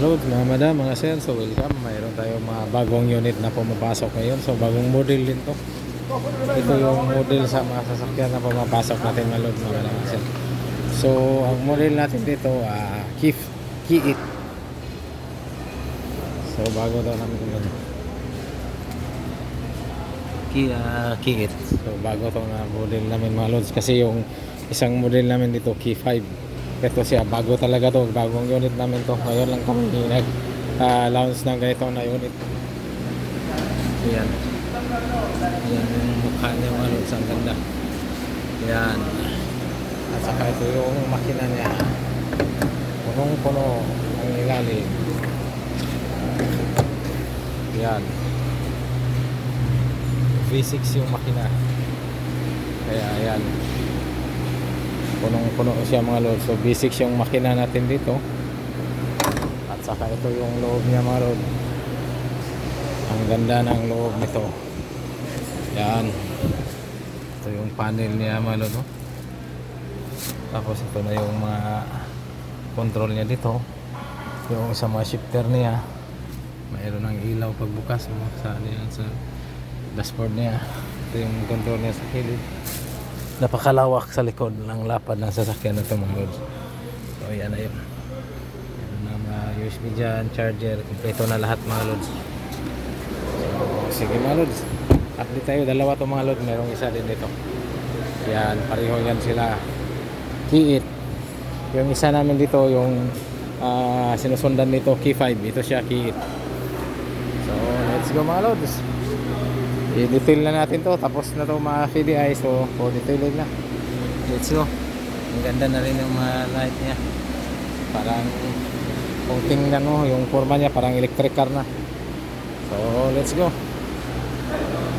Lods, mga madam, mga sir, so welcome. Mayroon tayong mga bagong unit na pumapasok ngayon. So bagong model din to. Ito yung model sa mga sasakyan na pumapasok natin mga Lods, mga madam, mga sir. So ang model natin dito, Ki-It. So bago daw namin yun. Ki-It. So bago to na model namin mga Lods. Kasi yung isang model namin dito, Ki-5. Ito siya, bago talaga to, bagong unit namin to. Ngayon lang kami nag-launch ng ganito na unit. Ayan. Ayan yung mukha niya mga Lods, ang ganda. Ayan. At saka ito yung makina niya. Punong-puno ang ilalim. Ayan. V6 yung makina. Kaya ayan. Punong-puno siya mga Lods. So V6 yung makina natin dito. At saka ito yung loob niya mga Lods. Ang ganda ng loob nito. Yan. Ito yung panel niya mga Lods. Tapos ito na yung mga control niya dito. Yung sa mga shifter niya. Mayroon ng ilaw pagbukas sa dashboard niya. Ito yung control niya sa kilid. Napakalawak sa likod ng lapad ng sasakyan na ito mga Lods. So yan na yun. Yan na mga USB dyan, charger, kompleto na lahat mga Lods. So sige mga Lods, update tayo. Dalawa to mga Lods, mayroong isa din dito. Yan, pareho yan sila. Ki-It. Yung isa namin dito, yung sinusundan nito, Ki-5. Ito siya, Ki-It. So let's go mga Lods. I-detail na natin to, tapos na to mga PDI. So detailing na, let's go. Ang ganda na rin yung mga light niya, parang kung tingnan mo yung forma niya parang electric car na. So let's go.